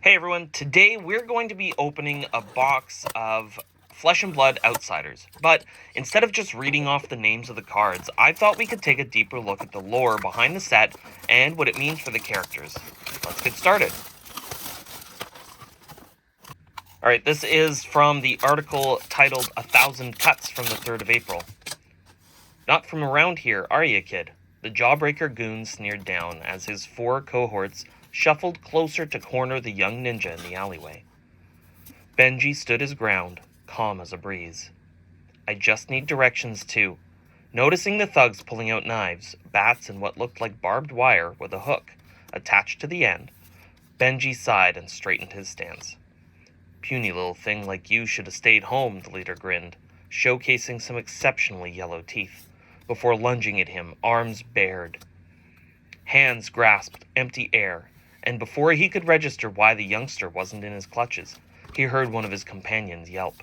Hey everyone, today we're going to be opening a box of Flesh and Blood Outsiders, but instead of just reading off the names of the cards, I thought we could take a deeper look at the lore behind the set and what it means for the characters. Let's get started. Alright, this is from the article titled 1,000 Cuts from the 3rd of April. Not from around here, are you, kid? The Jawbreaker goon sneered down as his 4 cohorts shuffled closer to corner the young ninja in the alleyway. Benji stood his ground, calm as a breeze. I just need directions too. Noticing the thugs pulling out knives, bats, and what looked like barbed wire with a hook attached to the end, Benji sighed and straightened his stance. Puny little thing like you should have stayed home, the leader grinned, showcasing some exceptionally yellow teeth, before lunging at him, arms bared. Hands grasped empty air, and before he could register why the youngster wasn't in his clutches, he heard one of his companions yelp.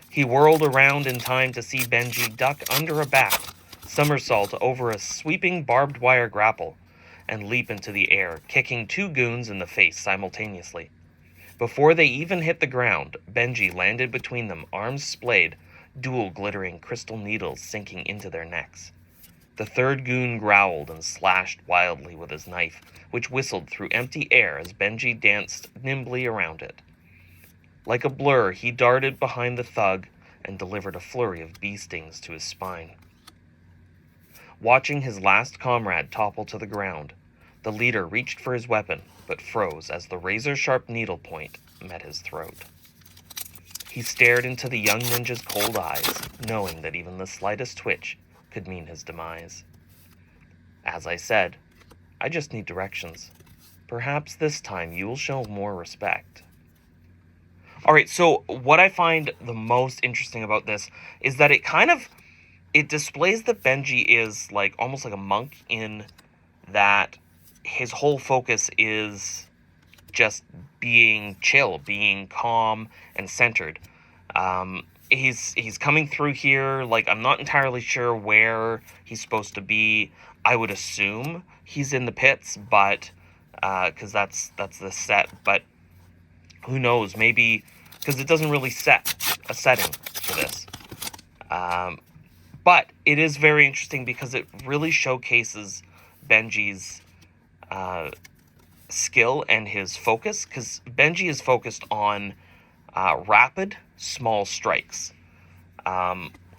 He whirled around in time to see Benji duck under a bat, somersault over a sweeping barbed wire grapple, and leap into the air, kicking 2 goons in the face simultaneously. Before they even hit the ground, Benji landed between them, arms splayed, dual glittering crystal needles sinking into their necks. The 3rd goon growled and slashed wildly with his knife, which whistled through empty air as Benji danced nimbly around it. Like a blur, he darted behind the thug and delivered a flurry of bee stings to his spine. Watching his last comrade topple to the ground, the leader reached for his weapon, but froze as the razor-sharp needle point met his throat. He stared into the young ninja's cold eyes, knowing that even the slightest twitch could mean his demise. As I said, I just need directions. Perhaps this time you will show more respect. Alright, so what I find the most interesting about this is that it displays that Benji is almost like a monk, in that his whole focus is just being chill, being calm and centered. He's coming through here, I'm not entirely sure where he's supposed to be. I would assume he's in the pits, but because that's the set, but who knows, maybe, because it doesn't really set a setting for this. But it is very interesting because it really showcases Benji's skill and his focus, because Benji is focused on rapid, small strikes.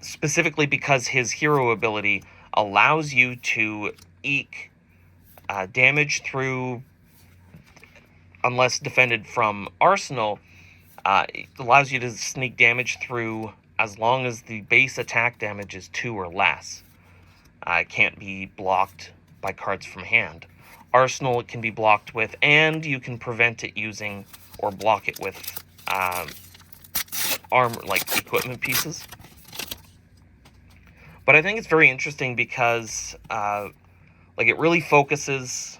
Specifically because his hero ability allows you to eke damage through, unless defended from Arsenal, it allows you to sneak damage through as long as the base attack damage is 2 or less. It can't be blocked by cards from hand. Arsenal it can be blocked with, and you can prevent it using or block it with armor, equipment pieces. But I think it's very interesting because it really focuses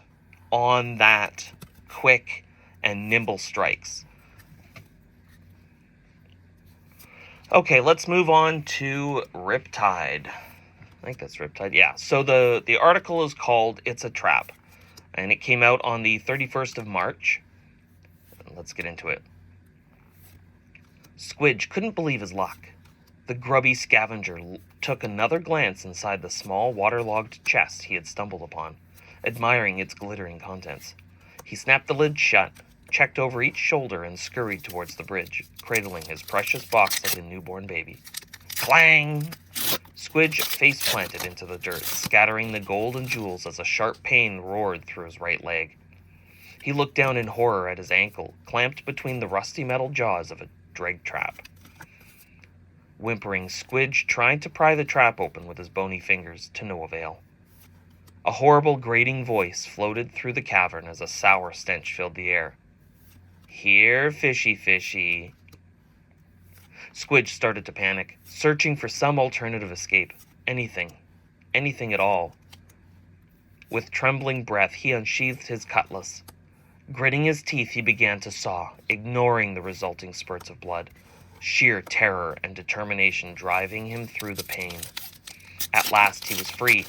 on that quick and nimble strikes. Okay, let's move on to Riptide. I think that's Riptide. Yeah, so the article is called It's a Trap, and it came out on the 31st of March. Let's get into it. Squidge couldn't believe his luck. The grubby scavenger took another glance inside the small, waterlogged chest he had stumbled upon, admiring its glittering contents. He snapped the lid shut, checked over each shoulder, and scurried towards the bridge, cradling his precious box like a newborn baby. Clang! Squidge face-planted into the dirt, scattering the gold and jewels as a sharp pain roared through his right leg. He looked down in horror at his ankle, clamped between the rusty metal jaws of a dreg trap. Whimpering, Squidge tried to pry the trap open with his bony fingers, to no avail. A horrible grating voice floated through the cavern as a sour stench filled the air. Here, fishy fishy. Squidge started to panic, searching for some alternative escape. Anything at all. With trembling breath, he unsheathed his cutlass. Gritting his teeth, he began to saw, ignoring the resulting spurts of blood, sheer terror and determination driving him through the pain. At last he was free,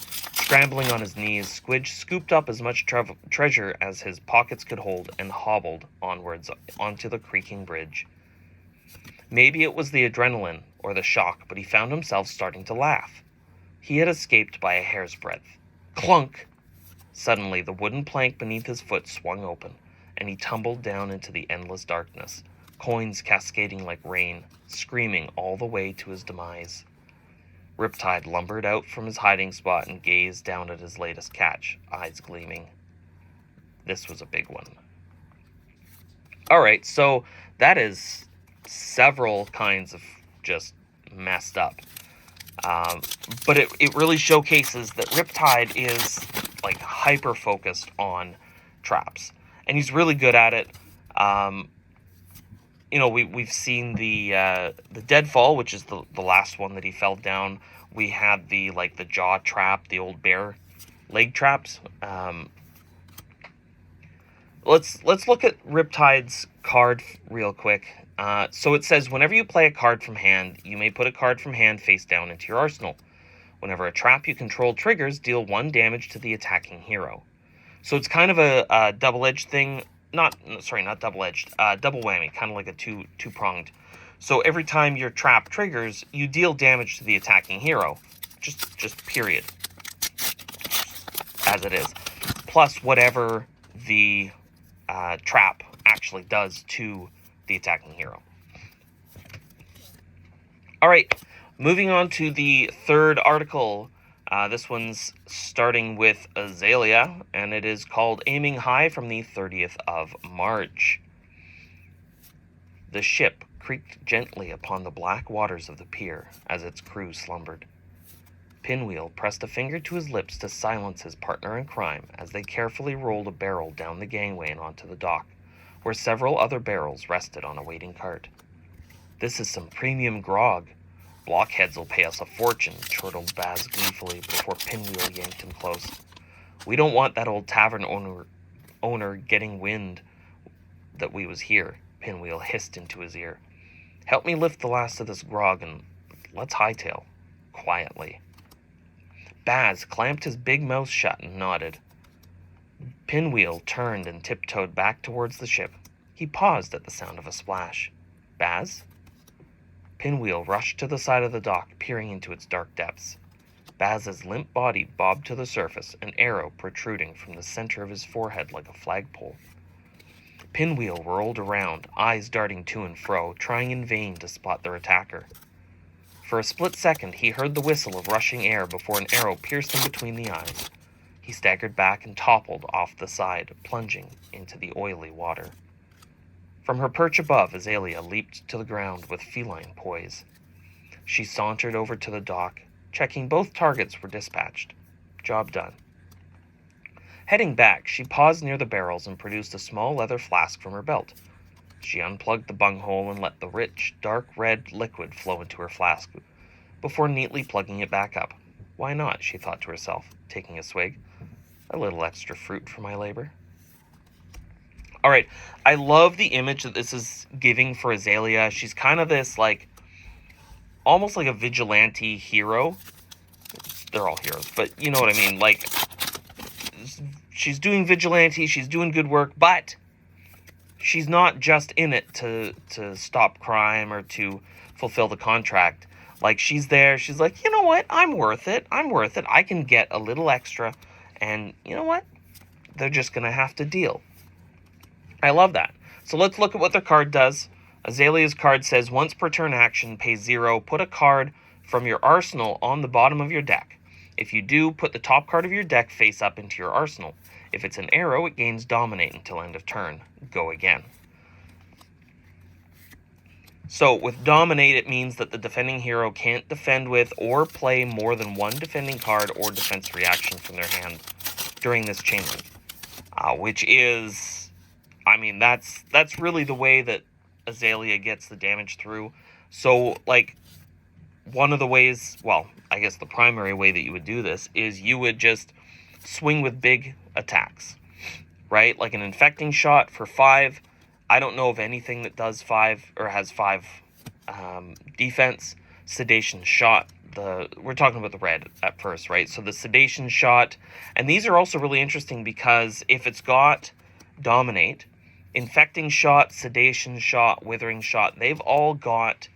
Scrambling on his knees, Squidge scooped up as much treasure as his pockets could hold and hobbled onwards onto the creaking bridge. Maybe it was the adrenaline or the shock, but he found himself starting to laugh. He had escaped by a hair's breadth. Clunk! Suddenly, the wooden plank beneath his foot swung open, and he tumbled down into the endless darkness, coins cascading like rain, screaming all the way to his demise. Riptide lumbered out from his hiding spot and gazed down at his latest catch, eyes gleaming. This was a big one. Alright, so that is several kinds of just messed up. But it really showcases that Riptide is like hyper-focused on traps. And he's really good at it. We've seen the deadfall, which is the last one that he fell down. We had the jaw trap, the old bear leg traps. Let's look at Riptide's card real quick. So it says, whenever you play a card from hand, you may put a card from hand face down into your arsenal. Whenever a trap you control triggers, deal 1 damage to the attacking hero. So it's kind of a double-edged thing. Not double-edged. Double whammy, kind of like a two-pronged. So every time your trap triggers, you deal damage to the attacking hero. Just period. As it is. Plus whatever the trap actually does to the attacking hero. Alright, moving on to the third article. This one's starting with Azalea, and it is called Aiming High from the 30th of March. The ship creaked gently upon the black waters of the pier as its crew slumbered. Pinwheel pressed a finger to his lips to silence his partner in crime as they carefully rolled a barrel down the gangway and onto the dock, where several other barrels rested on a waiting cart. "This is some premium grog. Blockheads will pay us a fortune," chortled Baz gleefully before Pinwheel yanked him close. "We don't want that old tavern owner getting wind that we was here," Pinwheel hissed into his ear. "Help me lift the last of this grog and let's hightail. Quietly." Baz clamped his big mouth shut and nodded. Pinwheel turned and tiptoed back towards the ship. He paused at the sound of a splash. "Baz?" Pinwheel rushed to the side of the dock, peering into its dark depths. Baz's limp body bobbed to the surface, an arrow protruding from the center of his forehead like a flagpole. Pinwheel whirled around, eyes darting to and fro, trying in vain to spot their attacker. For a split second, he heard the whistle of rushing air before an arrow pierced him between the eyes. He staggered back and toppled off the side, plunging into the oily water. From her perch above, Azalea leaped to the ground with feline poise. She sauntered over to the dock, checking both targets were dispatched. Job done. Heading back, she paused near the barrels and produced a small leather flask from her belt. She unplugged the bunghole and let the rich, dark red liquid flow into her flask, before neatly plugging it back up. Why not, she thought to herself, taking a swig. A little extra fruit for my labor. Alright, I love the image that this is giving for Azalea. She's kind of this, almost like a vigilante hero. They're all heroes, but you know what I mean. She's doing vigilante, she's doing good work, but she's not just in it to stop crime or to fulfill the contract. She's there, she's like, you know what, I'm worth it, I can get a little extra, and you know what, they're just going to have to deal. I love that. So let's look at what their card does. Azalea's card says, once per turn action, pay 0, put a card from your arsenal on the bottom of your deck. If you do, put the top card of your deck face up into your arsenal. If it's an arrow, it gains dominate until end of turn. Go again. So with dominate, it means that the defending hero can't defend with or play more than one defending card or defense reaction from their hand during this chain link. Which is, that's really the way that Azalea gets the damage through. So, one of the ways, I guess the primary way that you would do this is you would just swing with big attacks, right? Like an infecting shot for 5. I don't know of anything that does 5 or has 5 defense. sedation shot. We're talking about the red at first, right? So the sedation shot, and these are also really interesting because if it's got dominate, infecting shot, sedation shot, withering shot, they've all got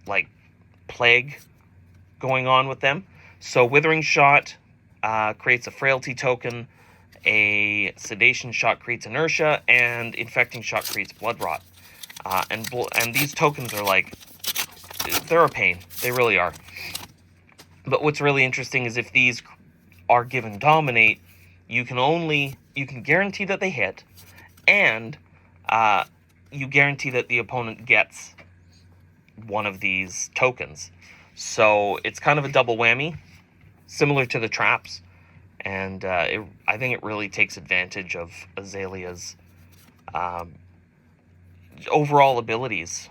like plague going on with them. So withering shot creates a frailty token, a sedation shot creates inertia, and infecting shot creates blood rot. And these tokens are like, they're a pain. They really are. But what's really interesting is if these are given dominate, you can guarantee that they hit, and you guarantee that the opponent gets one of these tokens. So it's kind of a double whammy, similar to the traps, and I think it really takes advantage of Azalea's overall abilities.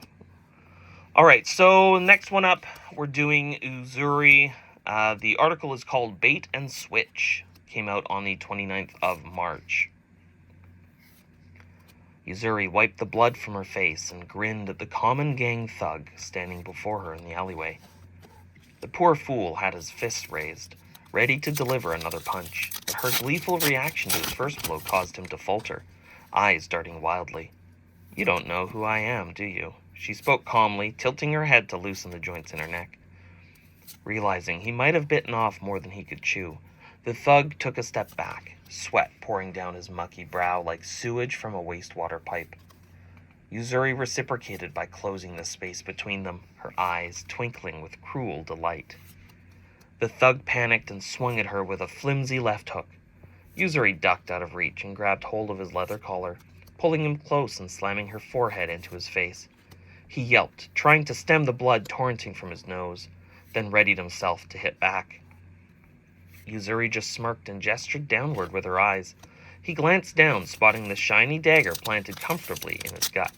Alright, so next one up, we're doing Uzuri. The article is called Bait and Switch. Came out on the 29th of March. Uzuri wiped the blood from her face and grinned at the common gang thug standing before her in the alleyway. The poor fool had his fist raised, ready to deliver another punch, but her gleeful reaction to his first blow caused him to falter, eyes darting wildly. "You don't know who I am, do you?" She spoke calmly, tilting her head to loosen the joints in her neck. Realizing he might have bitten off more than he could chew, the thug took a step back, sweat pouring down his mucky brow like sewage from a wastewater pipe. Uzuri reciprocated by closing the space between them, her eyes twinkling with cruel delight. The thug panicked and swung at her with a flimsy left hook. Uzuri ducked out of reach and grabbed hold of his leather collar, pulling him close and slamming her forehead into his face. He yelped, trying to stem the blood torrenting from his nose, then readied himself to hit back. Uzuri just smirked and gestured downward with her eyes. He glanced down, spotting the shiny dagger planted comfortably in his gut.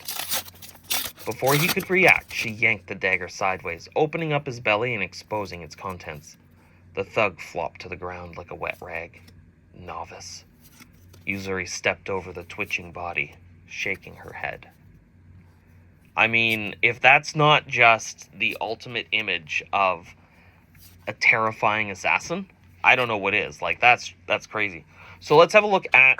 Before he could react, she yanked the dagger sideways, opening up his belly and exposing its contents. The thug flopped to the ground like a wet rag. Novice. Uzuri stepped over the twitching body, shaking her head. I mean, if that's not just the ultimate image of a terrifying assassin, I don't know what is. Like, that's crazy. So let's have a look at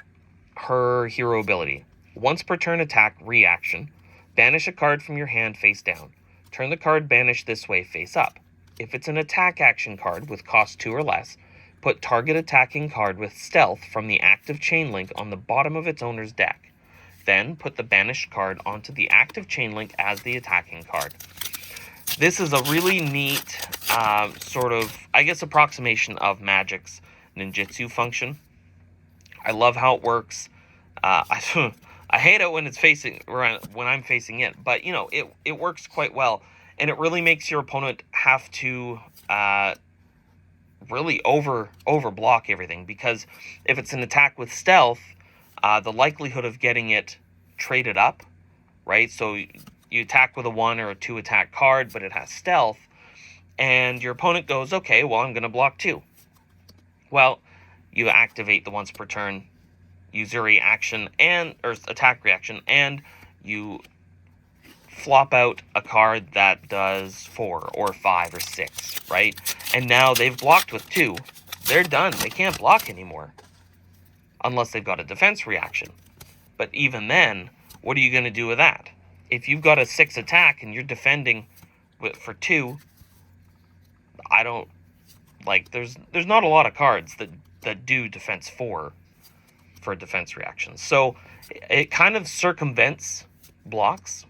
her hero ability. Once per turn attack reaction, banish a card from your hand face down. Turn the card banished this way face up. If it's an attack action card with cost 2 or less, put target attacking card with stealth from the active chain link on the bottom of its owner's deck. Then put the banished card onto the active chain link as the attacking card. This is a really neat sort of, I guess, approximation of Magic's ninjutsu function. I love how it works. I hate it when I'm facing it, but you know, it works quite well, and it really makes your opponent have to really over block everything, because if it's an attack with stealth, the likelihood of getting it traded up, right? So you attack with a 1 or a 2 attack card, but it has stealth, and your opponent goes, okay, well, I'm going to block 2. Well, you activate the once per turn Uzuri action or attack reaction, and you flop out a card that does 4 or 5 or 6, right? And now they've blocked with 2. They're done. They can't block anymore, unless they've got a defense reaction. But even then, what are you going to do with that? If you've got a 6 attack and you're defending for 2, I don't, like, there's not a lot of cards that do defense 4 for defense reactions. So it kind of circumvents blocks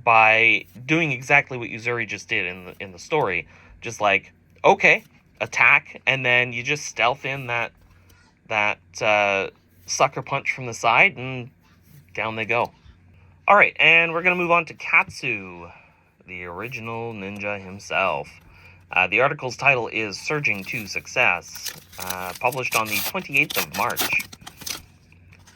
by doing exactly what Uzuri just did in the story. Just like, okay, attack, and then you just stealth in that sucker punch from the side, and down they go. All right, and we're going to move on to Katsu, the original ninja himself. The article's title is Surging to Success, published on the 28th of March.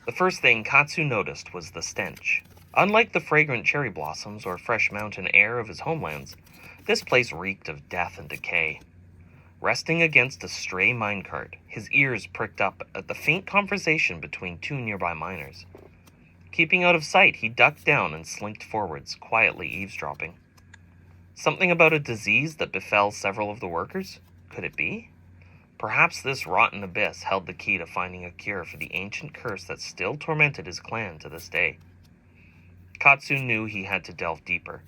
The first thing Katsu noticed was the stench. Unlike the fragrant cherry blossoms or fresh mountain air of his homelands, this place reeked of death and decay. Resting against a stray minecart, his ears pricked up at the faint conversation between 2 nearby miners. Keeping out of sight, he ducked down and slinked forwards, quietly eavesdropping. Something about a disease that befell several of the workers? Could it be? Perhaps this rotten abyss held the key to finding a cure for the ancient curse that still tormented his clan to this day. Katsu knew he had to delve deeper,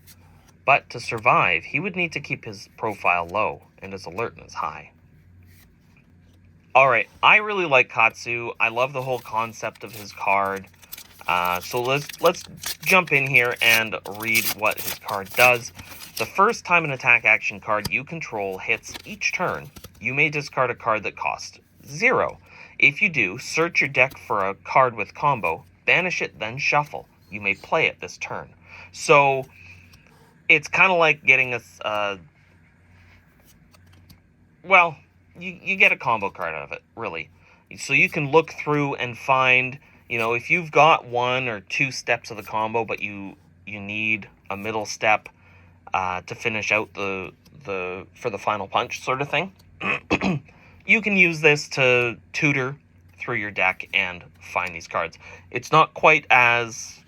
but to survive, he would need to keep his profile low and his alertness high. Alright, I really like Katsu. I love the whole concept of his card. So let's jump in here and read what his card does. The first time an attack action card you control hits each turn, you may discard a card that costs 0. If you do, search your deck for a card with combo, banish it, then shuffle. You may play it this turn. So it's kind of like getting well, you get a combo card out of it, really. So you can look through and find, if you've got 1 or 2 steps of the combo, but you need a middle step to finish out for the final punch sort of thing, you can use this to tutor through your deck and find these cards. It's not quite as,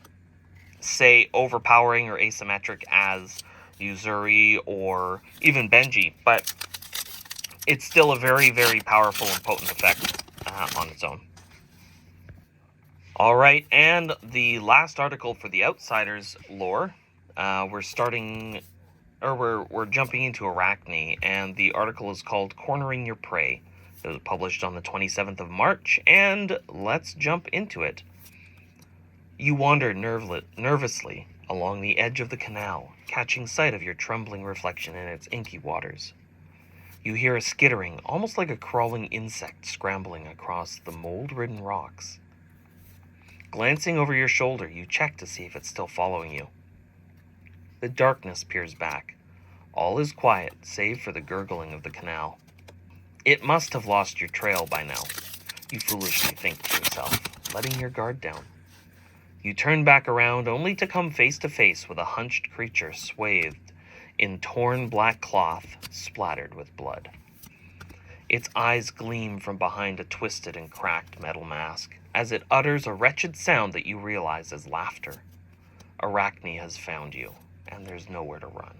say, overpowering or asymmetric as Yuzuri or even Benji, but it's still a very, very powerful and potent effect on its own. Alright, and the last article for the Outsiders lore, we're jumping into Arachne, and the article is called Cornering Your Prey. It was published on the 27th of March, and let's jump into it. You wander nervously along the edge of the canal, catching sight of your trembling reflection in its inky waters. You hear a skittering, almost like a crawling insect scrambling across the mold-ridden rocks. Glancing over your shoulder, you check to see if it's still following you. The darkness peers back. All is quiet, save for the gurgling of the canal. It must have lost your trail by now, you foolishly think to yourself, letting your guard down. You turn back around only to come face to face with a hunched creature swathed in torn black cloth splattered with blood. Its eyes gleam from behind a twisted and cracked metal mask as it utters a wretched sound that you realize is laughter. Arachne has found you, and there's nowhere to run.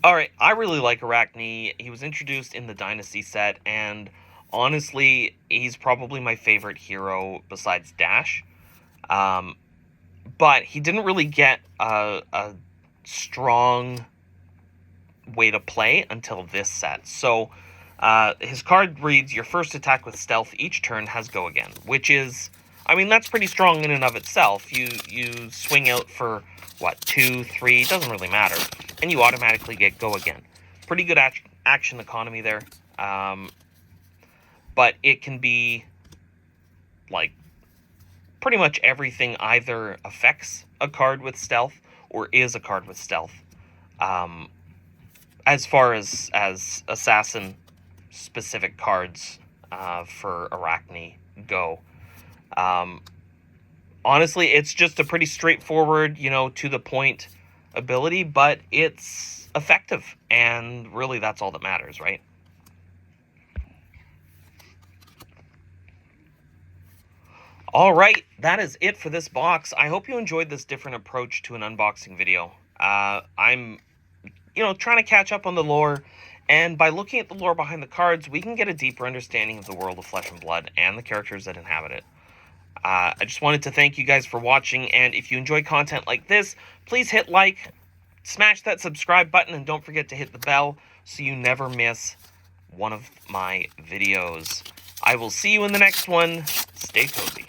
Alright, I really like Arachne. He was introduced in the Dynasty set, and honestly, he's probably my favorite hero besides Dash. But he didn't really get a strong way to play until this set. So his card reads, your first attack with stealth each turn has go again, which is, that's pretty strong in and of itself. You swing out for, 2, 3, doesn't really matter, and you automatically get go again. Pretty good action economy there. But it can be, pretty much everything either affects a card with stealth or is a card with stealth. As far as assassin-specific cards for Arachne go. Honestly, it's just a pretty straightforward, to the point ability, but it's effective, and really that's all that matters, right? Alright, that is it for this box. I hope you enjoyed this different approach to an unboxing video. I'm trying to catch up on the lore, and by looking at the lore behind the cards, we can get a deeper understanding of the world of Flesh and Blood and the characters that inhabit it. I just wanted to thank you guys for watching, and if you enjoy content like this, please hit like, smash that subscribe button, and don't forget to hit the bell so you never miss one of my videos. I will see you in the next one. Stay cozy.